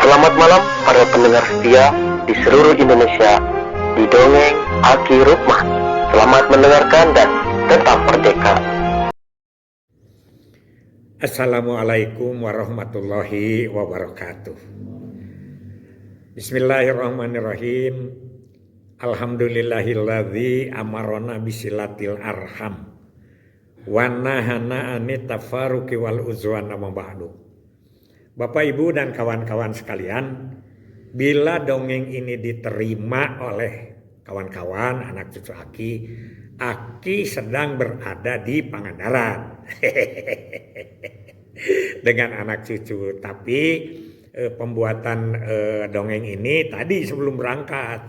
Selamat malam para pendengar setia di seluruh Indonesia di Dongeng Aki Rukman. Selamat mendengarkan dan tetap merdeka. Assalamualaikum warahmatullahi wabarakatuh. Bismillahirrahmanirrahim. Alhamdulillahilladzi amarona bisilatil arham wa nahana anit tafaruqi wal uzwan amma ba'du. Bapak Ibu dan kawan-kawan sekalian, bila dongeng ini diterima oleh kawan-kawan anak cucu Aki sedang berada di Pangandaran dengan anak cucu. Tapi pembuatan dongeng ini tadi sebelum berangkat,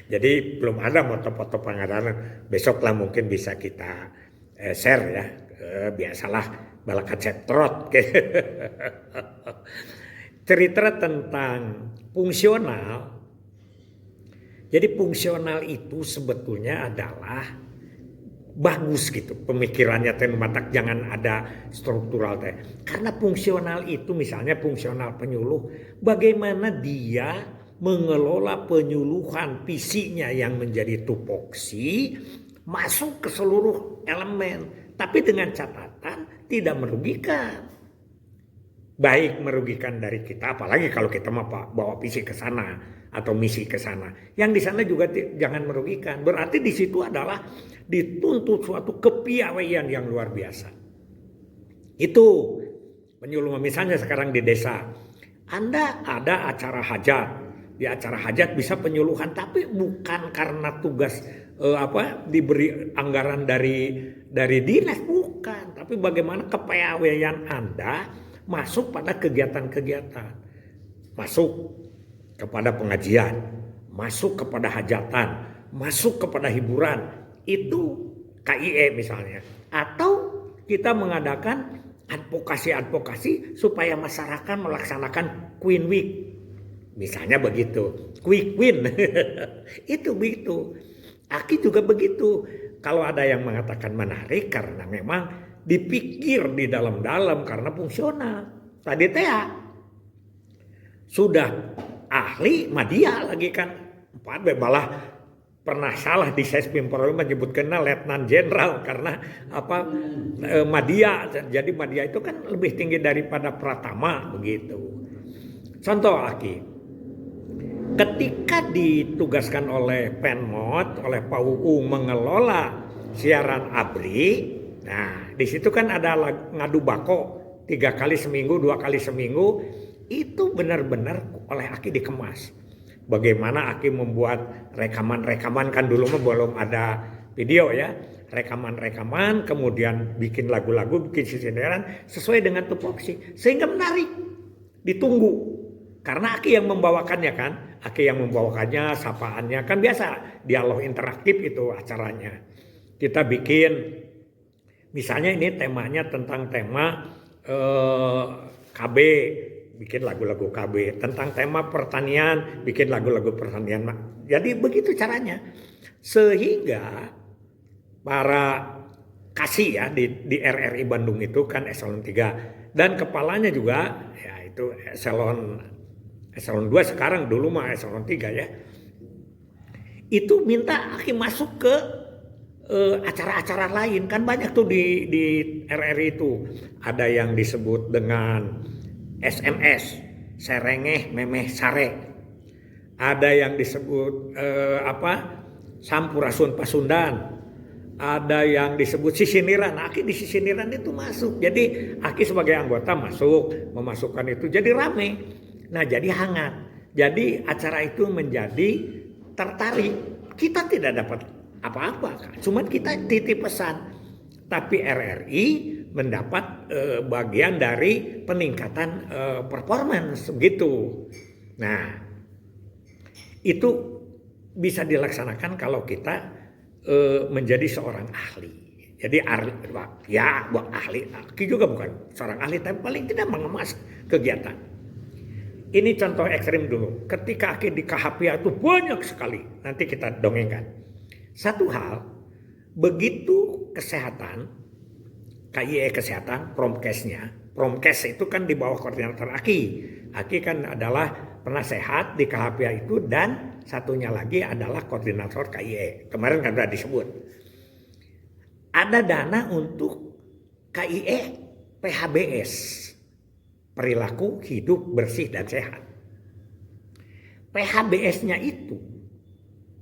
jadi belum ada foto-foto Pangandaran. Besoklah mungkin bisa kita share ya. Biasalah balakat cetrot. Cerita tentang fungsional. Jadi fungsional itu sebetulnya adalah bagus gitu pemikirannya teh matak jangan ada struktural teh. Karena fungsional itu misalnya fungsional penyuluh, bagaimana dia mengelola penyuluhan visinya yang menjadi tupoksi masuk ke seluruh elemen, tapi dengan catatan tidak merugikan. Baik merugikan dari kita, apalagi kalau kita mau bawa visi ke sana atau misi ke sana. Yang di sana juga jangan merugikan. Berarti di situ adalah dituntut suatu kepiawaian yang luar biasa. Itu penyuluh. Misalnya sekarang di desa, Anda ada acara hajat. Di acara hajat bisa penyuluhan, tapi bukan karena tugas diberi anggaran dari dinas, bukan. Tapi bagaimana kepiawaian Anda masuk pada kegiatan-kegiatan, masuk kepada pengajian, masuk kepada hajatan, masuk kepada hiburan, itu KIE misalnya. Atau kita mengadakan advokasi supaya masyarakat melaksanakan Queen Week. Misalnya begitu, quick win. Itu begitu. Aki juga begitu. Kalau ada yang mengatakan menarik karena memang dipikir di dalam-dalam karena fungsional. Tadi teh sudah ahli media lagi kan. Malah pernah salah di Sespim Polri menyebutkannya Letnan Jenderal karena media. Jadi media itu kan lebih tinggi daripada Pratama begitu. Contoh Aki. Ketika ditugaskan oleh Penmot, oleh PAUU mengelola siaran ABRI, nah di situ kan ada ngadu bako 3 kali seminggu, 2 kali seminggu, itu benar-benar oleh Aki dikemas. Bagaimana Aki membuat rekaman-rekaman, kan dulu mah belum ada video ya, rekaman-rekaman, kemudian bikin lagu-lagu, bikin sindiran sesuai dengan tupoksi sehingga menarik, ditunggu. Karena Aki yang membawakannya kan, Aki yang membawakannya, sapaannya kan biasa dialog interaktif itu acaranya. Kita bikin, misalnya ini temanya tentang tema KB, bikin lagu-lagu KB. Tentang tema pertanian, bikin lagu-lagu pertanian. Jadi begitu caranya. Sehingga para kasih ya di RRI Bandung itu kan eselon 3. Dan kepalanya juga ya itu eselon 2 sekarang, dulu mah eselon 3 ya. Itu minta Aki masuk ke acara-acara lain. Kan banyak tuh di RRI itu. Ada yang disebut dengan SMS, serengeh memeh sare. Ada yang disebut Sampurasun Pasundan. Ada yang disebut sisiniran. Aki di sisiniran itu masuk. Jadi Aki sebagai anggota masuk, memasukkan itu jadi rame. Nah jadi hangat. Jadi acara itu menjadi tertarik. Kita tidak dapat apa-apa. Cuman kita titip pesan. Tapi RRI mendapat bagian dari peningkatan performance begitu. Nah itu bisa dilaksanakan kalau kita menjadi seorang ahli. Jadi ahli Aki juga bukan seorang ahli, tapi paling tidak mengemas kegiatan. Ini contoh ekstrim dulu. Ketika Aki di KHP itu banyak sekali. Nanti kita dongengkan. Satu hal, begitu kesehatan, KIE kesehatan, promkesnya, Promkes itu kan di bawah koordinator Aki. Aki kan adalah penasehat di KHPA itu, dan satunya lagi adalah koordinator KIE. Kemarin kan sudah disebut. Ada dana untuk KIE PHBS, perilaku hidup bersih dan sehat. PHBS-nya itu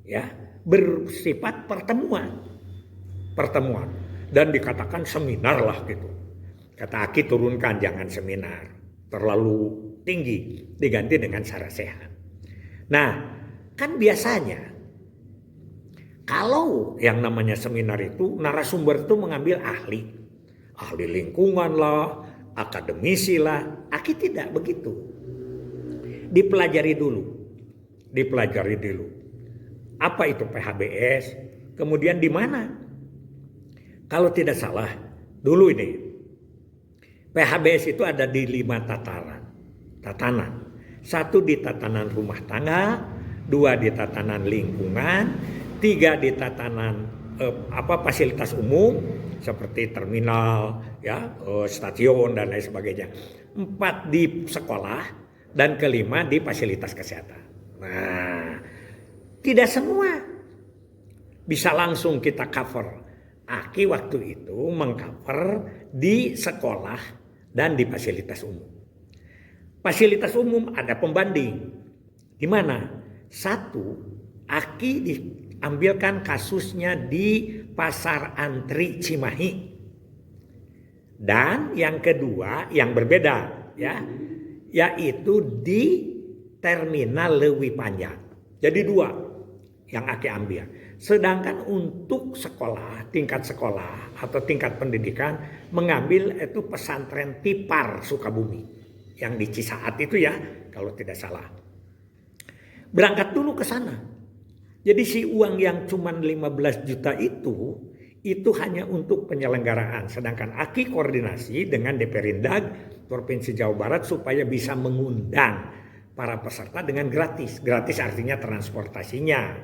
ya bersifat pertemuan dan dikatakan seminar lah gitu. Kata Aki, turunkan, jangan seminar, terlalu tinggi, diganti dengan cara sehat. Nah, kan biasanya kalau yang namanya seminar itu narasumber itu mengambil ahli lingkungan lah, akademisi lah. Aki tidak begitu. Dipelajari dulu. Apa itu PHBS? Kemudian di mana? Kalau tidak salah, dulu ini PHBS itu ada di 5 tatanan. 1 di tatanan rumah tangga, 2 di tatanan lingkungan, 3 di tatanan fasilitas umum seperti terminal, ya, stasiun dan lain sebagainya. 4 di sekolah, dan kelima di fasilitas kesehatan. Nah, tidak semua bisa langsung kita cover. Aki waktu itu mengcover di sekolah dan di fasilitas umum. Fasilitas umum ada pembanding. Di mana? 1, Aki diambilkan kasusnya di Pasar Antri Cimahi. Dan yang kedua, yang berbeda ya, yaitu di Terminal Leuwi Panjang. Jadi 2 yang Aki ambil. Sedangkan untuk sekolah, tingkat sekolah atau tingkat pendidikan, mengambil itu pesantren Tipar Sukabumi yang di Cisaat itu ya, kalau tidak salah. Berangkat dulu ke sana. Jadi si uang yang cuma 15 juta itu hanya untuk penyelenggaraan. Sedangkan Aki koordinasi dengan Dperindag Provinsi Jawa Barat supaya bisa mengundang para peserta dengan gratis. Gratis artinya transportasinya,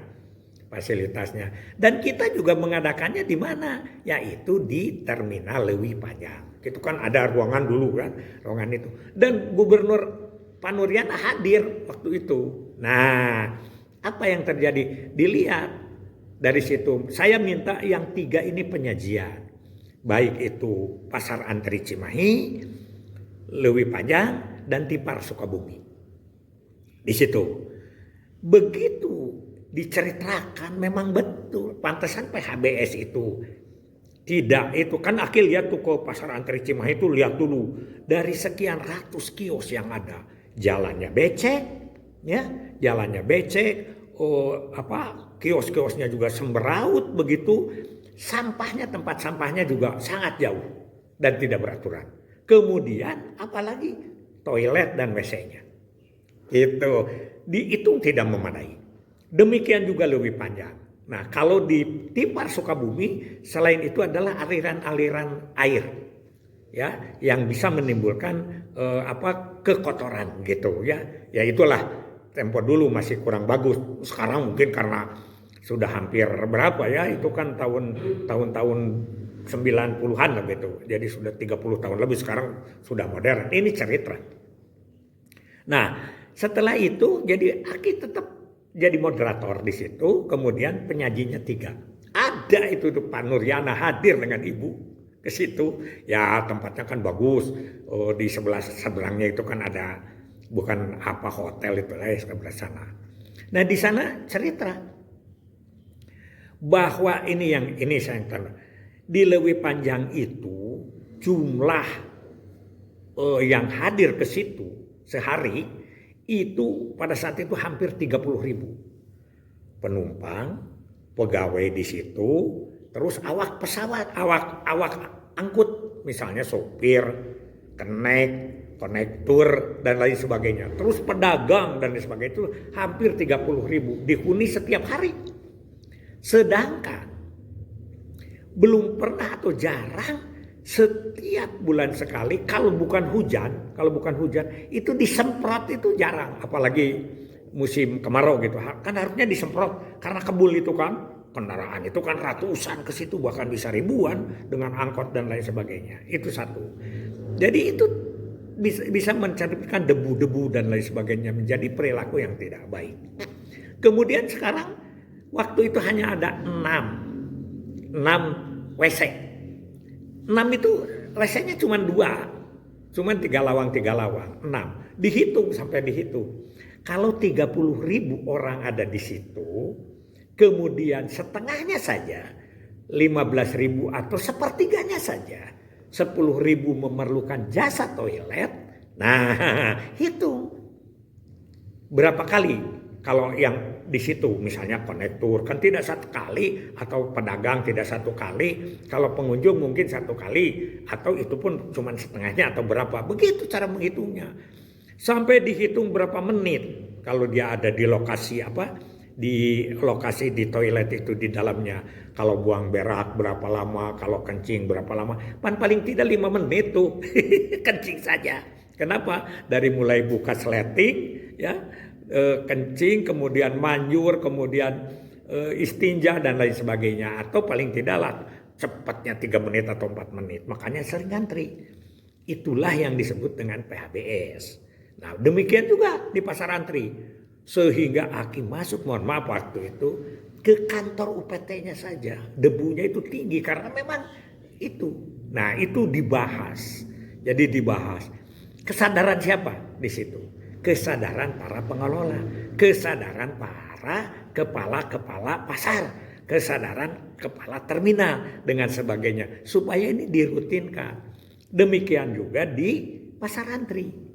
fasilitasnya. Dan kita juga mengadakannya di mana? Yaitu di Terminal Leuwi Panjang. Itu kan ada ruangan dulu kan, ruangan itu. Dan Gubernur Panuriana hadir waktu itu. Nah, apa yang terjadi? Dilihat dari situ. Saya minta yang 3 ini penyajian. Baik itu Pasar Antri Cimahi, Leuwi Panjang, dan Tipar Sukabumi. Di situ. Begitu diceritakan memang betul. Pantesan PHBS itu tidak, itu kan Aki lihat tuh ke Pasar Antri Cimahi itu, lihat dulu dari sekian ratus kios yang ada, jalannya becek ya, kios-kiosnya juga semberaut begitu, tempat sampahnya juga sangat jauh dan tidak beraturan. Kemudian apalagi toilet dan WC-nya itu dihitung tidak memadai. Demikian juga Leuwi Panjang. Nah, kalau di Tipar Sukabumi, selain itu adalah aliran-aliran air ya, yang bisa menimbulkan kekotoran gitu ya. Ya itulah, tempo dulu masih kurang bagus. Sekarang mungkin karena sudah hampir berapa ya, itu kan tahun-tahun 90-an lah gitu. Jadi sudah 30 tahun lebih, sekarang sudah modern. Ini cerita. Nah, setelah itu jadi Aki tetap jadi moderator di situ, kemudian penyajinya 3. Ada itu tuh Pak Nuriana hadir dengan ibu ke situ. Ya tempatnya kan bagus. Di seberangnya itu kan ada bukan hotel itu lah ya, sebelah sana. Nah, di sana cerita bahwa ini saya tahu. Di Leuwi Panjang itu jumlah yang hadir ke situ sehari itu pada saat itu hampir 30.000 penumpang, pegawai di situ, terus awak pesawat, awak angkut, misalnya sopir, konektur dan lain sebagainya, terus pedagang dan lain sebagainya, itu hampir 30.000 dihuni setiap hari. Sedangkan belum pernah atau jarang setiap bulan sekali, kalau bukan hujan itu disemprot, itu jarang, apalagi musim kemarau gitu. Kan harusnya disemprot karena kebul itu kan, kendaraan itu kan ratusan ke situ, bahkan bisa ribuan dengan angkot dan lain sebagainya. Itu satu. Jadi itu bisa mencerminkan debu-debu dan lain sebagainya, menjadi perilaku yang tidak baik. Kemudian sekarang waktu itu hanya ada 6 WC. 6 itu WC-nya cuma 2. Cuma 3 lawang, 6. Dihitung sampai dihitung. Kalau 30.000 orang ada di situ, kemudian setengahnya saja 15.000 atau sepertiganya saja 10.000 memerlukan jasa toilet. Nah, hitung berapa kali kalau yang di situ misalnya konektur kan tidak 1 kali, atau pedagang tidak 1 kali, kalau pengunjung mungkin 1 kali, atau itu pun cuma setengahnya atau berapa. Begitu cara menghitungnya. Sampai dihitung berapa menit kalau dia ada di lokasi di lokasi di toilet itu di dalamnya. Kalau buang berak berapa lama, kalau kencing berapa lama. Paling tidak 5 menit tuh kencing saja. Kenapa? Dari mulai buka sleting ya, kencing, kemudian manjur, kemudian istinja dan lain sebagainya. Atau paling tidaklah cepatnya 3 menit atau 4 menit. Makanya sering ngantri. Itulah yang disebut dengan PHBS. Nah, demikian juga di pasar antri. Sehingga Aki masuk, mohon maaf waktu itu, ke kantor UPT-nya saja. Debunya itu tinggi karena memang itu. Nah, itu dibahas. Jadi dibahas. Kesadaran siapa di situ? Kesadaran para pengelola. Kesadaran para kepala-kepala pasar. Kesadaran kepala terminal dengan sebagainya. Supaya ini dirutinkan. Demikian juga di pasar antri.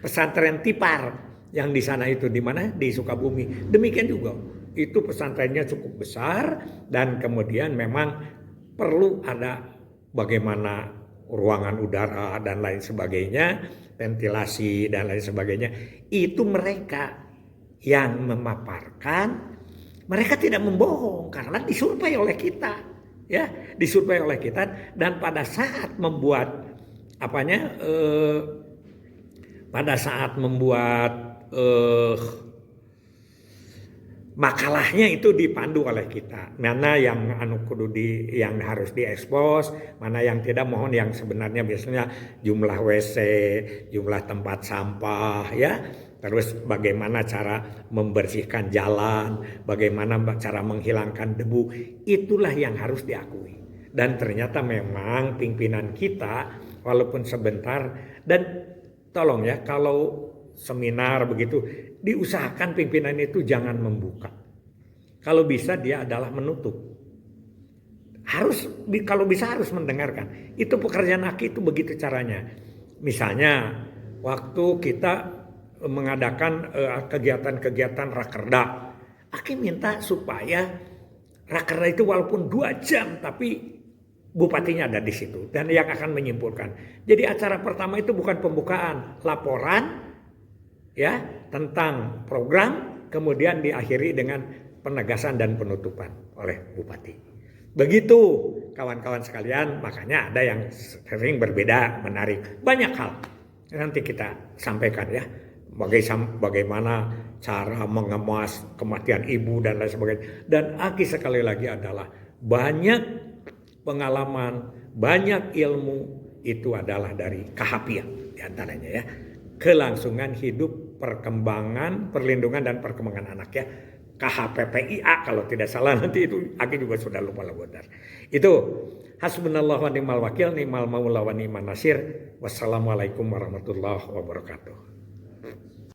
Pesantren Tipar yang di sana itu di mana? Di Sukabumi. Demikian juga. Itu pesantrennya cukup besar dan kemudian memang perlu ada bagaimana ruangan udara dan lain sebagainya, ventilasi dan lain sebagainya. Itu mereka yang memaparkan, mereka tidak membohong karena disurvei oleh kita. Ya, disurvei oleh kita, dan pada saat membuat makalahnya itu dipandu oleh kita. Mana yang yang harus diekspos, mana yang tidak, mohon yang sebenarnya biasanya jumlah WC, jumlah tempat sampah ya. Terus bagaimana cara membersihkan jalan, bagaimana cara menghilangkan debu, itulah yang harus diakui. Dan ternyata memang pimpinan kita walaupun sebentar, dan tolong ya kalau seminar begitu diusahakan pimpinan itu jangan membuka. Kalau bisa dia adalah menutup. Kalau bisa harus mendengarkan. Itu pekerjaan Aki itu begitu caranya. Misalnya waktu kita mengadakan kegiatan-kegiatan rakerda, Aki minta supaya rakerda itu walaupun 2 jam tapi bupatinya ada di situ dan yang akan menyimpulkan. Jadi acara pertama itu bukan pembukaan, laporan ya tentang program, kemudian diakhiri dengan penegasan dan penutupan oleh bupati. Begitu kawan-kawan sekalian, makanya ada yang sering berbeda, menarik. Banyak hal nanti kita sampaikan ya. Bagaimana cara mengemas kematian ibu dan lain sebagainya. Dan Aki sekali lagi adalah banyak pengalaman, banyak ilmu itu adalah dari KHPIA diantaranya ya. Kelangsungan hidup, perkembangan, perlindungan dan perkembangan anak ya. KHPPIA kalau tidak salah, nanti itu Aki juga sudah lupa benar. Itu hasbunallahu wa ni'mal wakil, ni'mal maula wa ni'man nasir. Wassalamualaikum warahmatullahi wabarakatuh.